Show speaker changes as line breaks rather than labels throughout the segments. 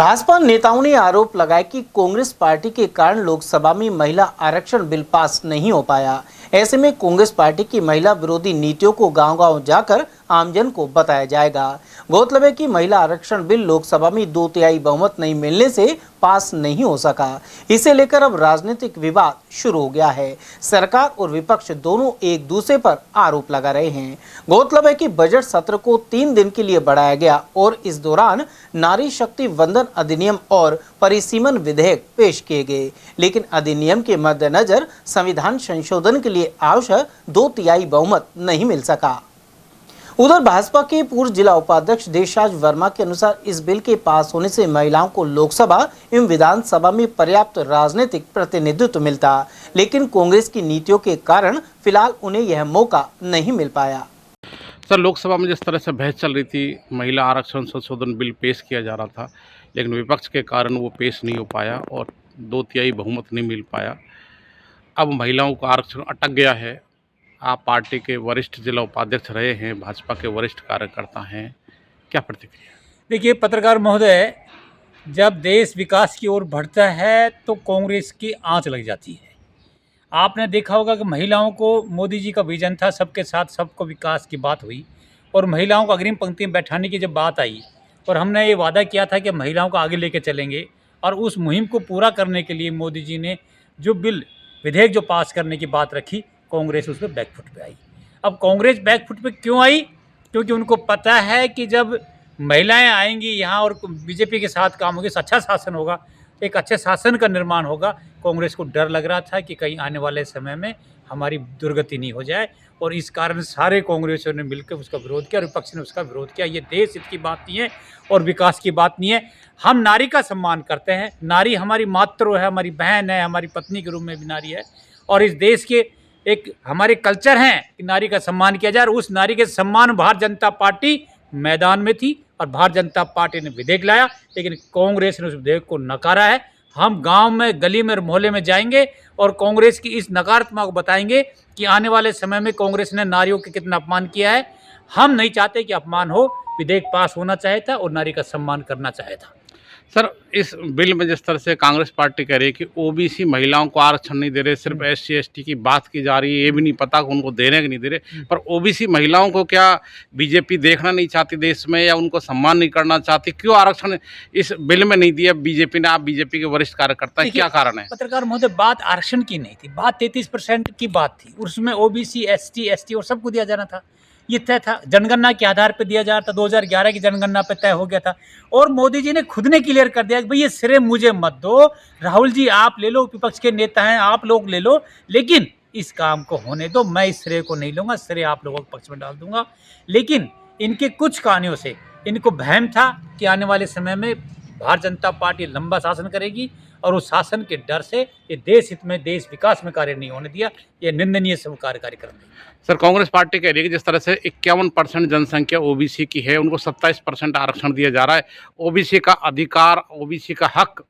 भाजपा नेताओं ने आरोप लगाया कि कांग्रेस पार्टी के कारण लोकसभा में महिला आरक्षण बिल पास नहीं हो पाया। ऐसे में कांग्रेस पार्टी की महिला विरोधी नीतियों को गांव-गांव जाकर आमजन को बताया जाएगा। गौरतलब है कि महिला आरक्षण बिल लोकसभा में 2/3 बहुमत नहीं मिलने से पास नहीं हो सका। इसे लेकर अब राजनीतिक विवाद शुरू हो गया है। सरकार और विपक्ष दोनों एक दूसरे पर आरोप लगा रहे हैं। गौरतलब है कि बजट सत्र को 3 दिन के लिए बढ़ाया गया और इस दौरान नारी शक्ति वंदन अधिनियम और परिसीमन विधेयक पेश किए गए, लेकिन अधिनियम के मद्देनजर संविधान संशोधन के लिए आवश्यक 2/3 बहुमत नहीं मिल सका। उधर भाजपा के पूर्व जिला उपाध्यक्ष देशराज वर्मा के अनुसार इस बिल के पास होने से महिलाओं को लोकसभा एवं विधानसभा में पर्याप्त राजनीतिक प्रतिनिधित्व मिलता, लेकिन कांग्रेस की नीतियों के कारण फिलहाल उन्हें यह मौका नहीं मिल पाया।
सर, लोकसभा में जिस तरह से बहस चल रही थी, महिला आरक्षण संशोधन बिल पेश किया जा रहा था, लेकिन विपक्ष के कारण वो पेश नहीं हो पाया और 2/3 बहुमत नहीं मिल पाया। अब महिलाओं का आरक्षण अटक गया है। आप पार्टी के वरिष्ठ जिला उपाध्यक्ष रहे हैं, भाजपा के वरिष्ठ कार्यकर्ता हैं, क्या प्रतिक्रिया?
देखिए पत्रकार महोदय, जब देश विकास की ओर बढ़ता है तो कांग्रेस की आंच लग जाती है। आपने देखा होगा कि महिलाओं को मोदी जी का विजन था, सबके साथ सबको विकास की बात हुई और महिलाओं को अग्रिम पंक्ति में बैठाने की जब बात आई और हमने ये वादा किया था कि महिलाओं को आगे लेके चलेंगे और उस मुहिम को पूरा करने के लिए मोदी जी ने जो विधेयक जो पास करने की बात रखी, कांग्रेस उस पर बैकफुट पे आई। अब कांग्रेस बैकफुट पे क्यों आई? क्योंकि उनको पता है कि जब महिलाएं आएंगी यहाँ और बीजेपी के साथ काम होगा, अच्छा शासन होगा, एक अच्छे शासन का निर्माण होगा। कांग्रेस को डर लग रहा था कि कहीं आने वाले समय में हमारी दुर्गति नहीं हो जाए और इस कारण सारे कांग्रेसियों ने मिलकर उसका विरोध किया और विपक्ष ने उसका विरोध किया। ये देश हित की बात नहीं है और विकास की बात नहीं है। हम नारी का सम्मान करते हैं, नारी हमारी मातृ है, हमारी बहन है, हमारी पत्नी के रूप में भी नारी है और इस देश के एक हमारे कल्चर हैं कि नारी का सम्मान किया जाए और उस नारी के सम्मान भारतीय जनता पार्टी मैदान में थी और भारतीय जनता पार्टी ने विधेयक लाया, लेकिन कांग्रेस ने उस विधेयक को नकारा है। हम गांव में, गली में, मोहल्ले में जाएंगे और कांग्रेस की इस नकारात्मक को बताएंगे कि आने वाले समय में कांग्रेस ने नारियों के कितना अपमान किया है। हम नहीं चाहते कि अपमान हो, विधेयक पास होना चाहिए था और नारी का सम्मान करना चाहिए था।
सर, इस बिल में जिस तरह से कांग्रेस पार्टी कह रही है कि ओबीसी महिलाओं को आरक्षण नहीं दे रहे, सिर्फ SC ST की बात की जा रही है, ये भी नहीं पता कि उनको दे रहे कि नहीं दे रहे, पर ओबीसी महिलाओं को क्या बीजेपी देखना नहीं चाहती देश में या उनको सम्मान नहीं करना चाहती? क्यों आरक्षण इस बिल में नहीं दिया बीजेपी ने? आप बीजेपी के वरिष्ठ कार्यकर्ता हैं, क्या कारण है?
पत्रकार महोदय, बात आरक्षण की नहीं थी, बात 33% की बात थी। उसमें OBC ST ST और सबको दिया जाना था। ये तय था, जनगणना के आधार पर दिया जा रहा था। 2011 की जनगणना पे तय हो गया था और मोदी जी ने खुद ने क्लियर कर दिया कि भाई ये श्रेय मुझे मत दो, राहुल जी आप ले लो, विपक्ष के नेता हैं आप लोग ले लो, लेकिन इस काम को होने दो, मैं इस श्रेय को नहीं लूँगा, श्रेय आप लोगों के पक्ष में डाल दूंगा। लेकिन इनके कुछ कहानियों से इनको वहम था कि आने वाले समय में भारतीय जनता पार्टी लंबा शासन करेगी और उस शासन के डर से ये देश हित में, देश विकास में कार्य नहीं होने दिया। ये निंदनीय स्वीकार कार्यक्रम है।
सर, कांग्रेस पार्टी कह रही है कि जिस तरह से 51% जनसंख्या ओबीसी की है, उनको 27% आरक्षण दिया जा रहा है। ओबीसी का अधिकार, ओबीसी का हक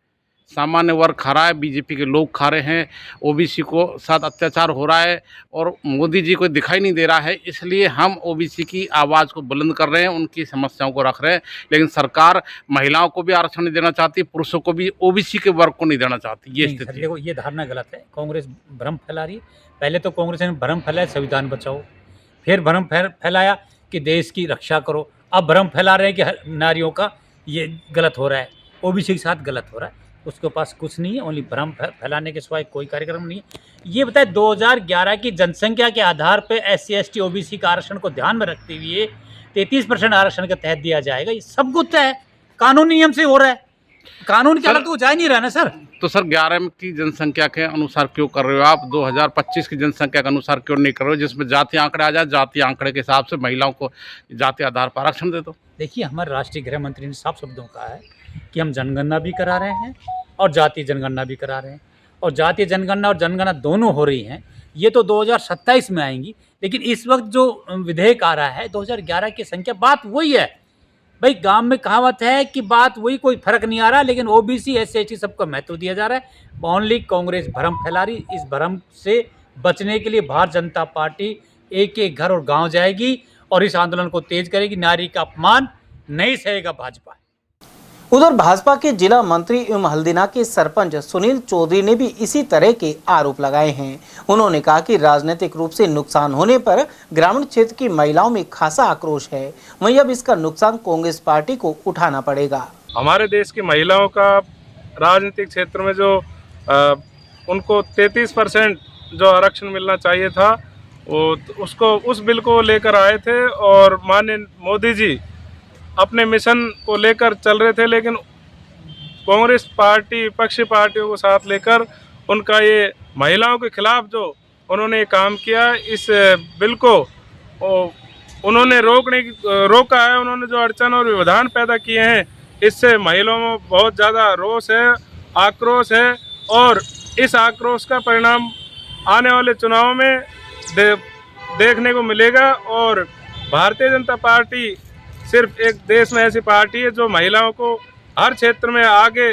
सामान्य वर्ग खा रहा है, बीजेपी के लोग खा रहे हैं, ओबीसी को साथ अत्याचार हो रहा है और मोदी जी को दिखाई नहीं दे रहा है। इसलिए हम ओबीसी की आवाज़ को बुलंद कर रहे हैं, उनकी समस्याओं को रख रहे हैं, लेकिन सरकार महिलाओं को भी आरक्षण नहीं देना चाहती, पुरुषों को भी, ओबीसी के वर्ग को नहीं देना चाहती। ये स्थिति,
देखो ये धारणा गलत है। कांग्रेस भ्रम फैला रही है। पहले तो कांग्रेस ने भ्रम फैलाया संविधान बचाओ, फिर भ्रम फैलाया कि देश की रक्षा करो, अब भ्रम फैला रहे हैं कि नारियों का ये गलत हो रहा है, ओबीसी के साथ गलत हो रहा है। उसके पास कुछ नहीं है, ओनली भ्रम फैलाने के सिवाय कोई कार्यक्रम नहीं है। ये बताए 2011 की जनसंख्या के आधार पर SC ST OBC का आरक्षण को ध्यान में रखते हुए 33% आरक्षण के तहत दिया जाएगा। ये सब कुछ है, कानूनी नियम से हो रहा है, कानून के अलग तो जा ही नहीं रहा ना सर।
तो सर 11 की जनसंख्या के अनुसार क्यों कर रहे हो आप? 2025 की जनसंख्या के अनुसार क्यों नहीं कर रहे हो, जिसमें जातीय आंकड़े आ जाए, जातीय आंकड़े के हिसाब से महिलाओं को जातीय आधार पर आरक्षण दे दो?
देखिए, हमारे राष्ट्रीय गृह मंत्री ने साफ शब्दों कहा है कि हम जनगणना भी करा रहे हैं और जातीय जनगणना भी करा रहे हैं और जातीय जनगणना और जनगणना दोनों हो रही हैं। ये तो 2027 में आएंगी, लेकिन इस वक्त जो विधेयक आ रहा है 2011 की संख्या, बात वही है भाई। गांव में कहावत है कि बात वही, कोई फर्क नहीं आ रहा, लेकिन OBC SC ST सबको महत्व दिया जा रहा है। ओनली कांग्रेस भ्रम फैला रही। इस भ्रम से बचने के लिए भारतीय जनता पार्टी एक एक घर और गांव जाएगी और इस आंदोलन को तेज करेगी। नारी का अपमान नहीं सहेगा भाजपा।
उधर भाजपा के जिला मंत्री एवं हल्दीना के सरपंच सुनील चौधरी ने भी इसी तरह के आरोप लगाए हैं। उन्होंने कहा कि राजनीतिक रूप से नुकसान होने पर ग्रामीण क्षेत्र की महिलाओं में खासा आक्रोश है, वहीं अब इसका नुकसान कांग्रेस पार्टी को उठाना पड़ेगा।
हमारे देश की महिलाओं का राजनीतिक क्षेत्र में जो उनको 33% जो आरक्षण मिलना चाहिए था, वो उसको उस बिल को लेकर आए थे और माननीय मोदी जी अपने मिशन को लेकर चल रहे थे, लेकिन कांग्रेस पार्टी विपक्षी पार्टियों को साथ लेकर उनका ये महिलाओं के खिलाफ जो उन्होंने ये काम किया, इस बिल को उन्होंने रोका है। उन्होंने जो अड़चन और व्यवधान पैदा किए हैं, इससे महिलाओं में बहुत ज़्यादा रोष है, आक्रोश है और इस आक्रोश का परिणाम आने वाले चुनाव में देखने को मिलेगा। और भारतीय जनता पार्टी सिर्फ एक देश में ऐसी पार्टी है जो महिलाओं को हर क्षेत्र में आगे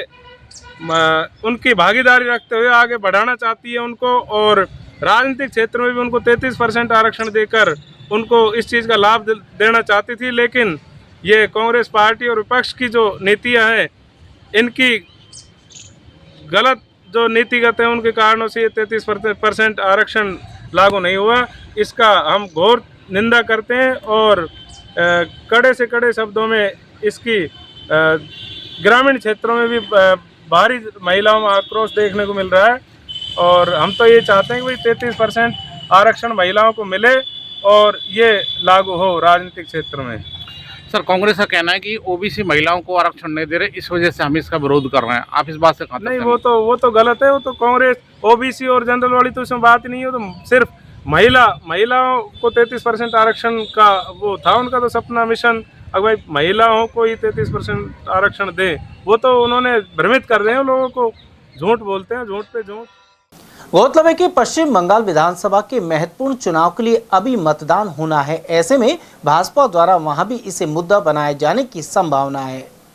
उनकी भागीदारी रखते हुए आगे बढ़ाना चाहती है उनको, और राजनीतिक क्षेत्र में भी उनको 33% आरक्षण देकर उनको इस चीज़ का लाभ देना चाहती थी। लेकिन ये कांग्रेस पार्टी और विपक्ष की जो नीतियां हैं, इनकी गलत जो नीतिगत है, उनके कारणों से ये 33% आरक्षण लागू नहीं हुआ। इसका हम घोर निंदा करते हैं और कड़े से कड़े शब्दों में इसकी ग्रामीण क्षेत्रों में भी भारी महिलाओं में आक्रोश देखने को मिल रहा है। और हम तो ये चाहते हैं कि भाई 33% आरक्षण महिलाओं को मिले और ये लागू हो राजनीतिक क्षेत्र में।
सर, कांग्रेस का कहना है कि ओबीसी महिलाओं को आरक्षण नहीं दे रहे, इस वजह से हम इसका विरोध कर रहे हैं। आप इस बात से कहाँ तक
नहीं, वो तो गलत है। वो तो कांग्रेस ओबीसी और जनरल वाली तो इसमें बात ही नहीं है। तो सिर्फ महिलाओं को 33% आरक्षण का वो था उनका तो सपना, मिशन। अगर भाई महिलाओं को ही 33% आरक्षण दे, वो तो उन्होंने भ्रमित कर रहे हैं लोगों को, झूठ बोलते हैं, झूठ पे झूठ।
गौरतलब है कि पश्चिम बंगाल विधानसभा के महत्वपूर्ण चुनाव के लिए अभी मतदान होना है। ऐसे में भाजपा द्वारा वहां भी इसे मुद्दा बनाए जाने की संभावना है।